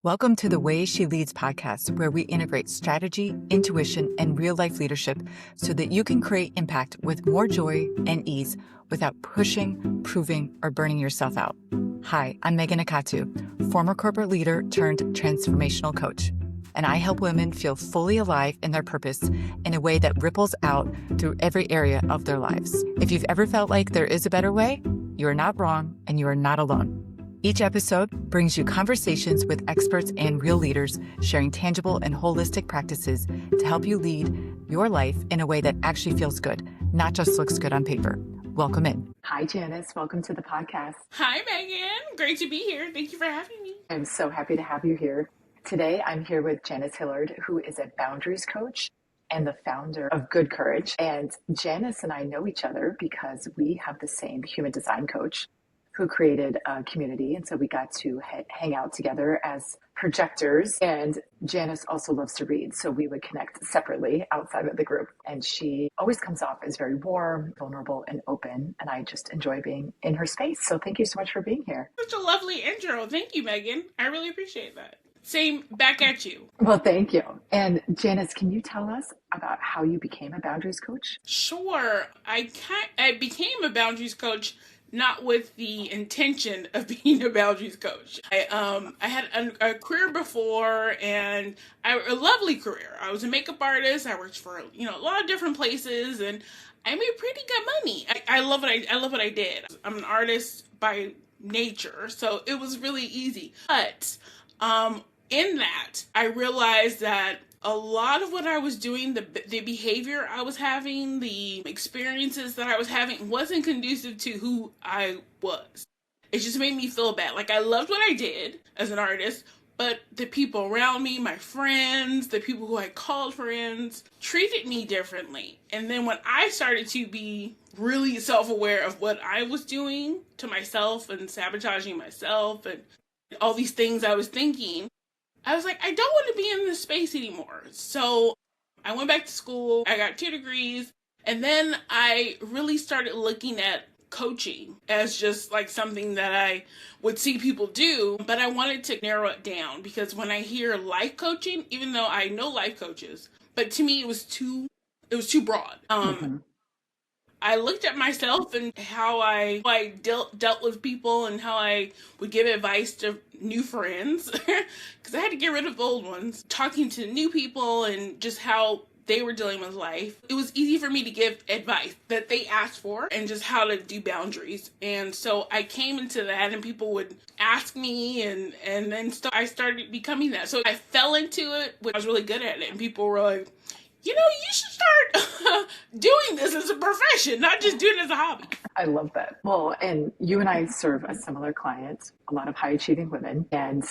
Welcome to the Way She Leads podcast, where we integrate strategy, intuition, and real life leadership so that you can create impact with more joy and ease without pushing, proving, or burning yourself out. Hi, I'm Megan Akatu, former corporate leader turned transformational coach, and I help women feel fully alive in their purpose in a way that ripples out through every area of their lives. If you've ever felt like there is a better way, you are not wrong and you are not alone. Each episode brings you conversations with experts and real leaders sharing tangible and holistic practices to help you lead your life in a way that actually feels good, not just looks good on paper. Welcome in. Hi, Janis. Welcome to the podcast. Hi, Megan. Great to be here. Thank you for having me. I'm so happy to have you here. Today, I'm here with Janis Hillard, who is a boundaries coach and the founder of Good Courage. And Janis and I know each other because we have the same human design coach who created a community. And so we got to hang out together as projectors. And Janis also loves to read. So we would connect separately outside of the group. And she always comes off as very warm, vulnerable, and open. And I just enjoy being in her space. So thank you so much for being here. Such a lovely intro. Thank you, Megan. I really appreciate that. Same back at you. Well, thank you. And Janis, can you tell us about how you became a boundaries coach? Sure. I became a boundaries coach not with the intention of being a boundaries coach. I had a career before, and a lovely career. I was a makeup artist. I worked for a lot of different places, and I made pretty good money. I love what I did. I'm an artist by nature, so it was really easy. But in that, I realized that a lot of what I was doing, the behavior I was having, the experiences that I was having wasn't conducive to who I was. It just made me feel bad. Like, I loved what I did as an artist, but the people around me, my friends, the people who I called friends, treated me differently. And then when I started to be really self-aware of what I was doing to myself and sabotaging myself and all these things I was thinking, I was like, I don't want to be in this space anymore. So I went back to school. I got 2 degrees. And then I really started looking at coaching as just like something that I would see people do. But I wanted to narrow it down because when I hear life coaching, even though I know life coaches, but to me it was too broad. I looked at myself and how I dealt with people and how I would give advice to new friends because I had to get rid of the old ones. Talking to new people and just how they were dealing with life. It was easy for me to give advice that they asked for and just how to do boundaries. And so I came into that and people would ask me and then I started becoming that. So I fell into it when I was really good at it and people were like, you should start doing this as a profession, not just doing it as a hobby. I love that. Well, and you and I serve a similar client, a lot of high achieving women. And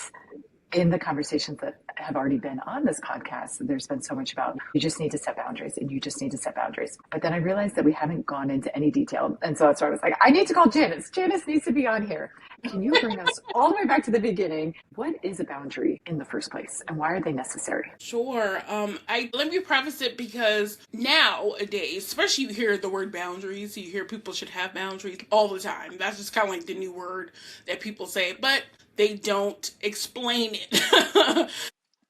in the conversations that have already been on this podcast, there's been so much about you just need to set boundaries and you just need to set boundaries. But then I realized that we haven't gone into any detail. And so that's why I was like, I need to call Janis. Janis needs to be on here. Can you bring us all the way back to the beginning? What is a boundary in the first place and why are they necessary? Sure. Let me preface it because nowadays, especially you hear the word boundaries, you hear people should have boundaries all the time. That's just kind of like the new word that people say, but they don't explain it.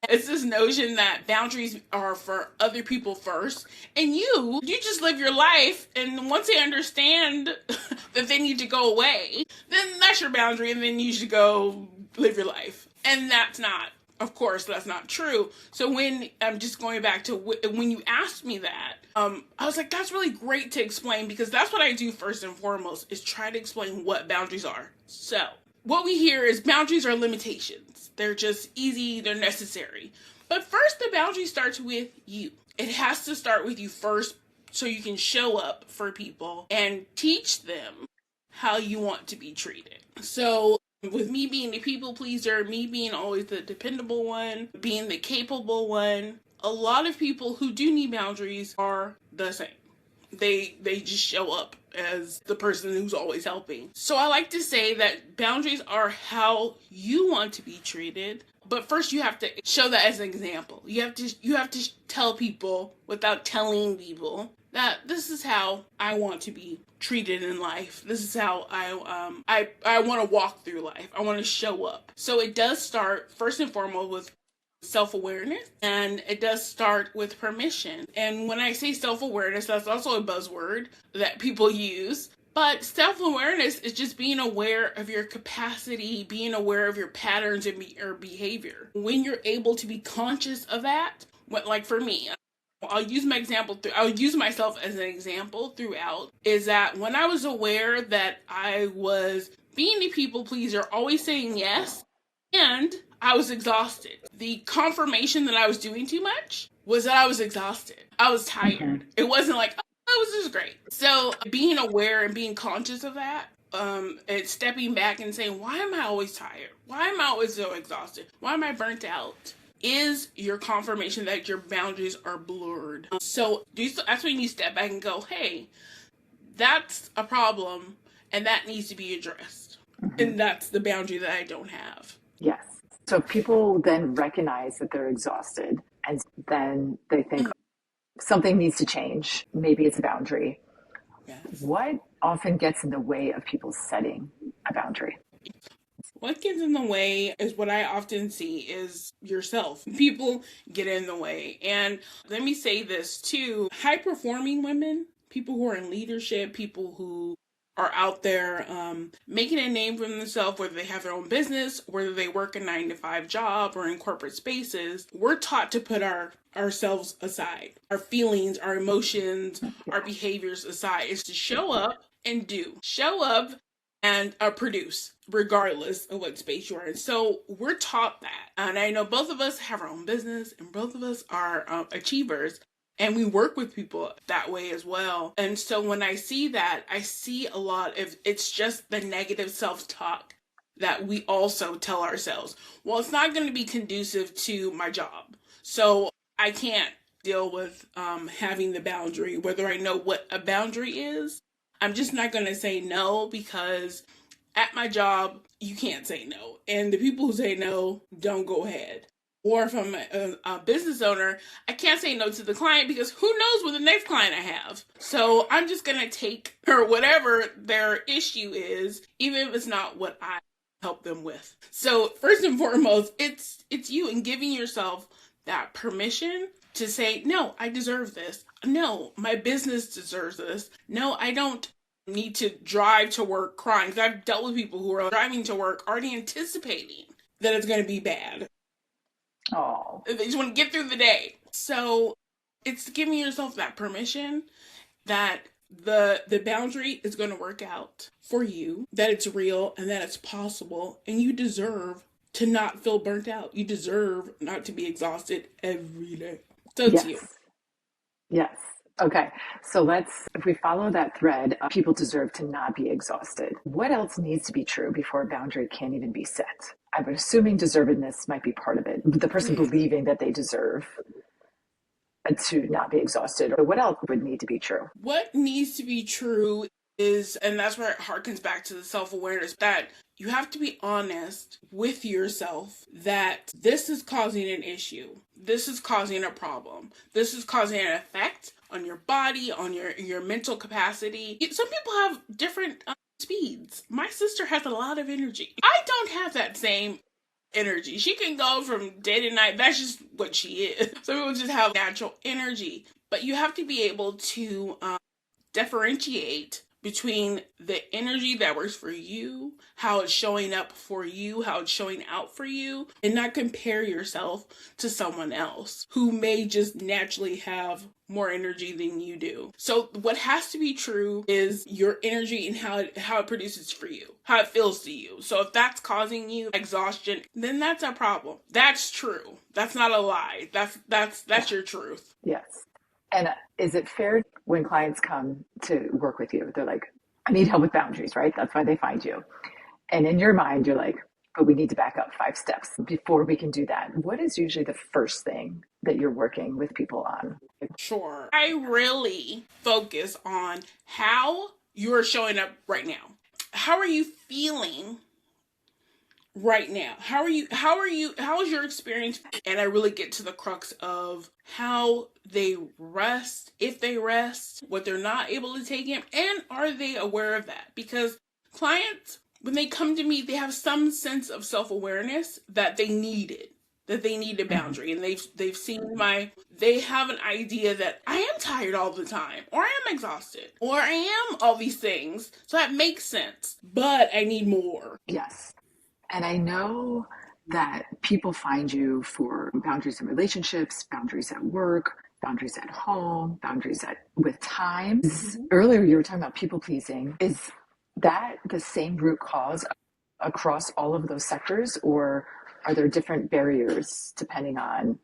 It's this notion that boundaries are for other people first, and you just live your life, and once they understand that they need to go away, then that's your boundary, and then you should go live your life. And that's not true. So when I'm just going back to when you asked me that, I was like, that's really great to explain because that's what I do first and foremost is try to explain what boundaries are. So what we hear is boundaries are limitations. They're just easy, they're necessary. But first, the boundary starts with you. It has to start with you first so you can show up for people and teach them how you want to be treated. So with me being the people pleaser, me being always the dependable one, being the capable one, a lot of people who do need boundaries are the same. They just show up as the person who's always helping. So I like to say that boundaries are how you want to be treated. But first you have to show that as an example. You have to tell people without telling people that this is how I want to be treated in life. This is how I want to walk through life. I want to show up. So it does start first and foremost with self-awareness, and it does start with permission. And when I say self-awareness, that's also a buzzword that people use. But self-awareness is just being aware of your capacity, being aware of your patterns and your behavior. When you're able to be conscious of that, like for me, I'll use myself as an example throughout, is that when I was aware that I was being a people pleaser, always saying yes, and I was exhausted. The confirmation that I was doing too much was that I was exhausted. I was tired. Mm-hmm. It wasn't like, oh, that was just great. So being aware and being conscious of that, and stepping back and saying, why am I always tired? Why am I always so exhausted? Why am I burnt out? Is your confirmation that your boundaries are blurred. So that's when you step back and go, hey, that's a problem and that needs to be addressed. Mm-hmm. And that's the boundary that I don't have. Yes. So people then recognize that they're exhausted, and then they think something needs to change. Maybe it's a boundary. Yes. What often gets in the way of people setting a boundary? What gets in the way is what I often see is yourself. People get in the way. And let me say this too, high-performing women, people who are in leadership, people who are out there making a name for themselves, whether they have their own business, whether they work a 9-to-5 job or in corporate spaces, we're taught to put ourselves aside, our feelings, our emotions, our behaviors aside. It's to show up and do. Show up and produce, regardless of what space you are in. So we're taught that. And I know both of us have our own business and both of us are achievers. And we work with people that way as well. And so when I see that, I see a lot of, it's just the negative self-talk that we also tell ourselves. Well, it's not going to be conducive to my job. So I can't deal with having the boundary, whether I know what a boundary is. I'm just not going to say no, because at my job, you can't say no. And the people who say no, don't go ahead. Or if I'm a business owner, I can't say no to the client because who knows what the next client I have. So I'm just going to take or whatever their issue is, even if it's not what I help them with. So first and foremost, it's you and giving yourself that permission to say, no, I deserve this. No, my business deserves this. No, I don't need to drive to work crying. Because I've dealt with people who are driving to work already anticipating that it's going to be bad. Oh, they just want to get through the day. So it's giving yourself that permission that the boundary is going to work out for you, that it's real and that it's possible, and you deserve to not feel burnt out. You deserve not to be exhausted every day. So it's you. Yes. Okay. So if we follow that thread, people deserve to not be exhausted. What else needs to be true before a boundary can't even be set? I'm assuming deservedness might be part of it. The person believing that they deserve to not be exhausted. Or what else would need to be true? What needs to be true is, and that's where it harkens back to the self-awareness, that you have to be honest with yourself that this is causing an issue. This is causing a problem. This is causing an effect on your body, on your mental capacity. Some people have different speeds. My sister has a lot of energy. I don't have that same energy. She can go from day to night. That's just what she is. Some people just have natural energy. But you have to be able to differentiate between the energy that works for you, how it's showing up for you, how it's showing out for you, and not compare yourself to someone else who may just naturally have more energy than you do. So what has to be true is your energy and how it produces for you, how it feels to you. So if that's causing you exhaustion, then that's a problem. That's true. That's not a lie. That's your truth. Yes. And is it fair when clients come to work with you, they're like, I need help with boundaries, right? That's why they find you. And in your mind, you're like, but we need to back up 5 steps before we can do that. What is usually the first thing that you're working with people on? Sure. I really focus on how you're showing up right now. How are you feeling right now? How is your experience? And I really get to the crux of how they rest, if they rest, what they're not able to take in, and are they aware of that? Because clients, when they come to me, they have some sense of self-awareness that they need it, that they need a boundary, and they've seen they have an idea that I am tired all the time, or I am exhausted, or I am all these things, so that makes sense, but I need more. Yes. And I know that people find you for boundaries in relationships, boundaries at work, boundaries at home, boundaries with time. Earlier, you were talking about people pleasing. Is that the same root cause across all of those sectors, or are there different barriers depending on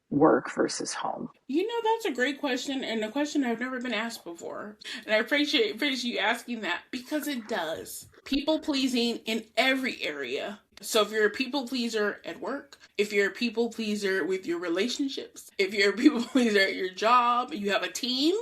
work versus home? That's a great question, and a question I've never been asked before. And I appreciate you asking that, because it does. People pleasing in every area. So if you're a people pleaser at work, if you're a people pleaser with your relationships, if you're a people pleaser at your job, you have a team,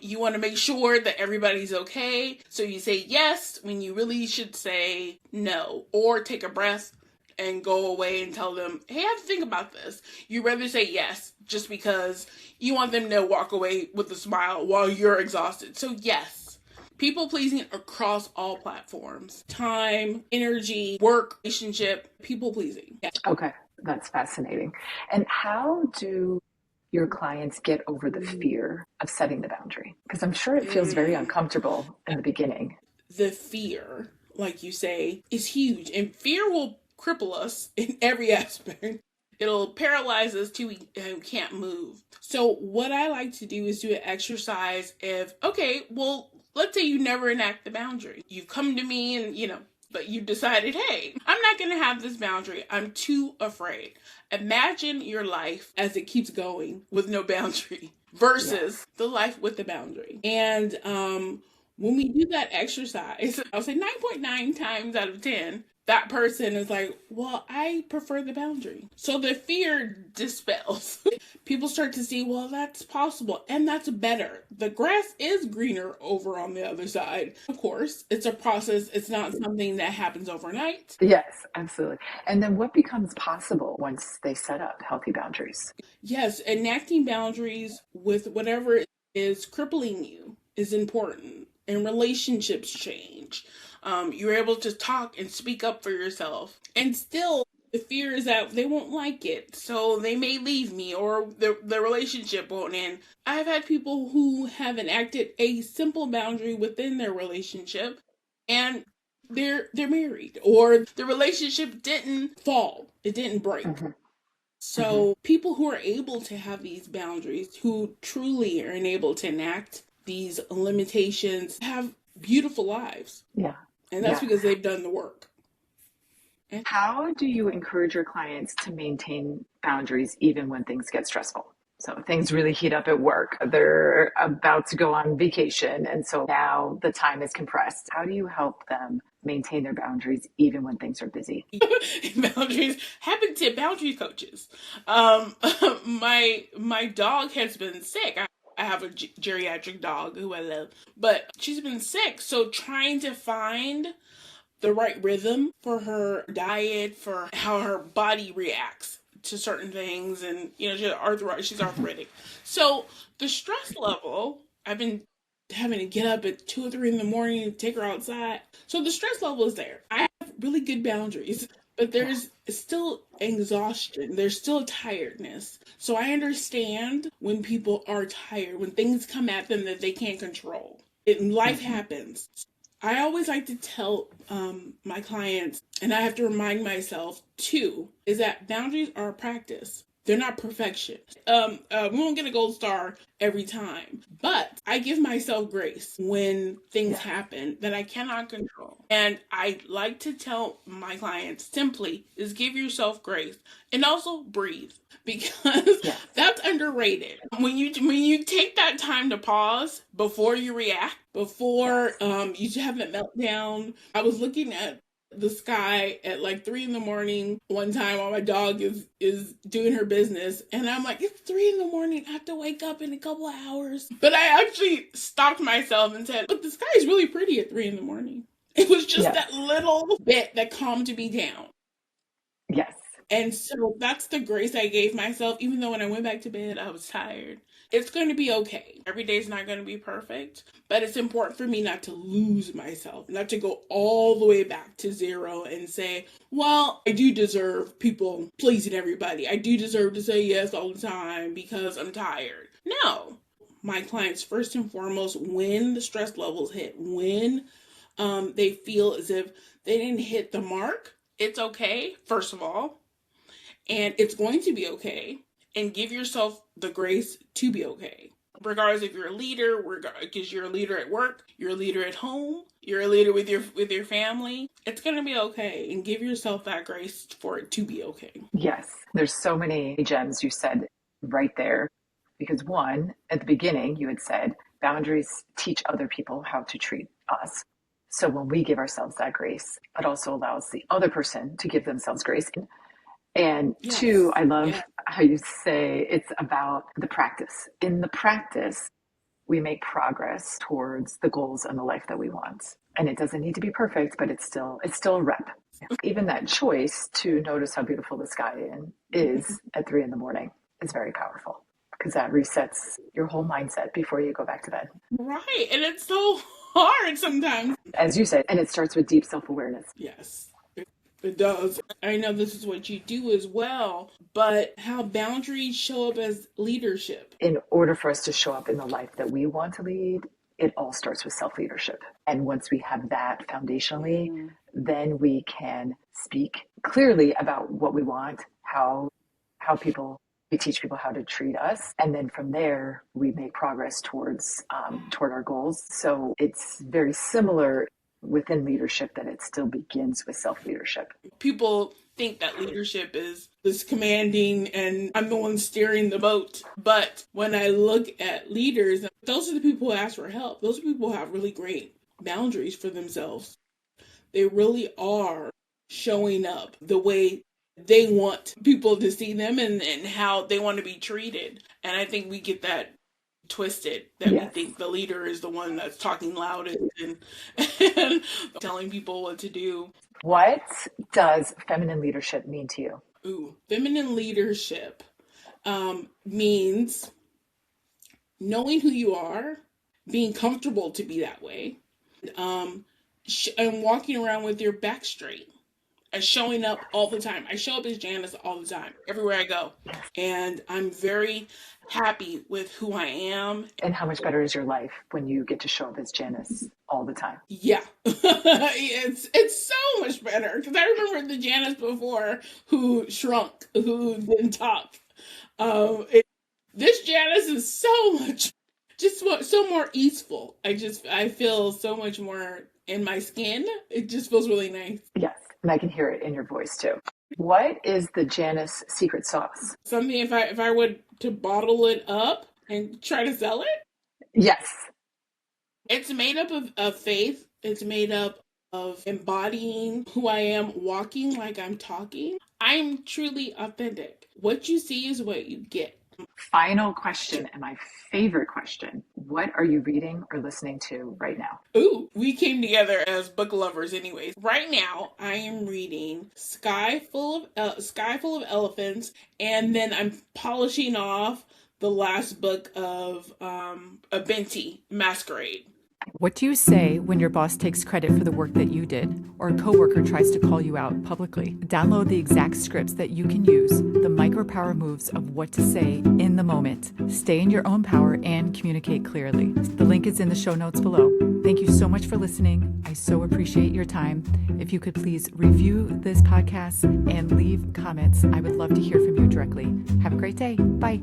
you want to make sure that everybody's okay. So you say yes when you really should say no, or take a breath and go away and tell them, hey, I have to think about this. You'd rather say yes just because you want them to walk away with a smile while you're exhausted. So yes, people pleasing across all platforms, time, energy, work, relationship, people pleasing. Yeah. Okay, that's fascinating. And how do your clients get over the fear of setting the boundary? Because I'm sure it feels very uncomfortable in the beginning. The fear, like you say, is huge, and fear will cripple us in every aspect. It'll paralyze us till we can't move. So what I like to do is do an exercise of, okay, well, let's say you never enact the boundary. You've come to me and, but you decided, hey, I'm not going to have this boundary. I'm too afraid. Imagine your life as it keeps going with no boundary versus the life with the boundary. And when we do that exercise, I'll say 9.9 times out of 10, that person is like, well, I prefer the boundary. So the fear dispels. People start to see, well, that's possible. And that's better. The grass is greener over on the other side. Of course, it's a process. It's not something that happens overnight. Yes, absolutely. And then what becomes possible once they set up healthy boundaries? Yes, enacting boundaries with whatever is crippling you is important. And relationships change. You're able to talk and speak up for yourself. And still, the fear is that they won't like it, so they may leave me, or the relationship won't end. I've had people who have enacted a simple boundary within their relationship, and they're married, or the relationship didn't fall. It didn't break. So people who are able to have these boundaries, who truly are able to enact these limitations, have beautiful lives. Yeah. And that's because they've done the work. How do you encourage your clients to maintain boundaries even when things get stressful? So things really heat up at work. They're about to go on vacation, and so now the time is compressed. How do you help them maintain their boundaries even when things are busy? Boundaries happen to boundary coaches. My dog has been sick. I have a geriatric dog who I love, but she's been sick. So trying to find the right rhythm for her diet, for how her body reacts to certain things. And, she's arthritic. So the stress level, I've been having to get up at 2 or 3 in the morning and take her outside. So the stress level is there. I have really good boundaries. But there's still exhaustion. There's still tiredness. So I understand when people are tired, when things come at them that they can't control. Life happens. I always like to tell my clients, and I have to remind myself too, is that boundaries are a practice. They're not perfection. We won't get a gold star every time, but I give myself grace when things happen that I cannot control. And I like to tell my clients simply is give yourself grace and also breathe, because that's underrated. When you take that time to pause before you react, before you have a meltdown. I was looking at the sky at like 3 in the morning one time while my dog is doing her business, and I'm like, it's 3 in the morning, I have to wake up in a couple of hours. But I actually stopped myself and said, look, the sky is really pretty at 3 in the morning. It was just that little bit that calmed me down. Yes. And so that's the grace I gave myself, even though when I went back to bed, I was tired. It's going to be okay. Every day is not going to be perfect, but it's important for me not to lose myself, not to go all the way back to zero and say, well, I do deserve people pleasing everybody. I do deserve to say yes all the time because I'm tired. No. My clients, first and foremost, when the stress levels hit, when they feel as if they didn't hit the mark, it's okay, first of all. And it's going to be okay. And give yourself the grace to be okay. Regardless if you're a leader, because you're a leader at work, you're a leader at home, you're a leader with your family, it's going to be okay. And give yourself that grace for it to be okay. Yes. There's so many gems you said right there. Because one, at the beginning, you had said boundaries teach other people how to treat us. So when we give ourselves that grace, it also allows the other person to give themselves grace. And Yes. two, I love how you say it's about the practice. In the practice, we make progress towards the goals and the life that we want. And it doesn't need to be perfect, but it's still a rep. Even that choice to notice how beautiful the sky is at 3 a.m. is very powerful, because that resets your whole mindset before you go back to bed. Right. And it's so hard sometimes. As you said, and it starts with deep self-awareness. Yes. It does. I know this is what you do as well, but how boundaries show up as leadership. In order for us to show up in the life that we want to lead, it all starts with self-leadership. And once we have that foundationally, then we can speak clearly about what we want, how we teach people how to treat us. And then from there, we make progress toward our goals. So it's very similar within leadership, that it still begins with self-leadership. People think that leadership is this commanding and I'm the one steering the boat. But when I look at leaders, those are the people who ask for help. Those people who have really great boundaries for themselves. They really are showing up the way they want people to see them and how they want to be treated. And I think we get that twisted, that we think the leader is the one that's talking loudest and telling people what to do. What does feminine leadership mean to you? Ooh, feminine leadership means knowing who you are, being comfortable to be that way, and walking around with your back straight. And showing up all the time. I show up as Janis all the time, everywhere I go. And I'm very happy with who I am. And how much better is your life when you get to show up as Janis all the time? Yeah. It's so much better. Because I remember the Janis before who shrunk, who didn't talk. This Janis is so more easeful. I feel so much more in my skin. It just feels really nice. Yes. And I can hear it in your voice too. What is the Janis secret sauce? Something if I would to bottle it up and try to sell it? Yes. It's made up of faith. It's made up of embodying who I am, walking like I'm talking. I'm truly authentic. What you see is what you get. Final question, and my favorite question. What are you reading or listening to right now? Ooh, we came together as book lovers anyways. Right now, I am reading Sky Full of Elephants, and then I'm polishing off the last book of A Binti, Masquerade. What do you say when your boss takes credit for the work that you did, or a coworker tries to call you out publicly? Download the exact scripts that you can use, the micro-power moves of what to say in the moment. Stay in your own power and communicate clearly. The link is in the show notes below. Thank you so much for listening. I so appreciate your time. If you could please review this podcast and leave comments, I would love to hear from you directly. Have a great day. Bye.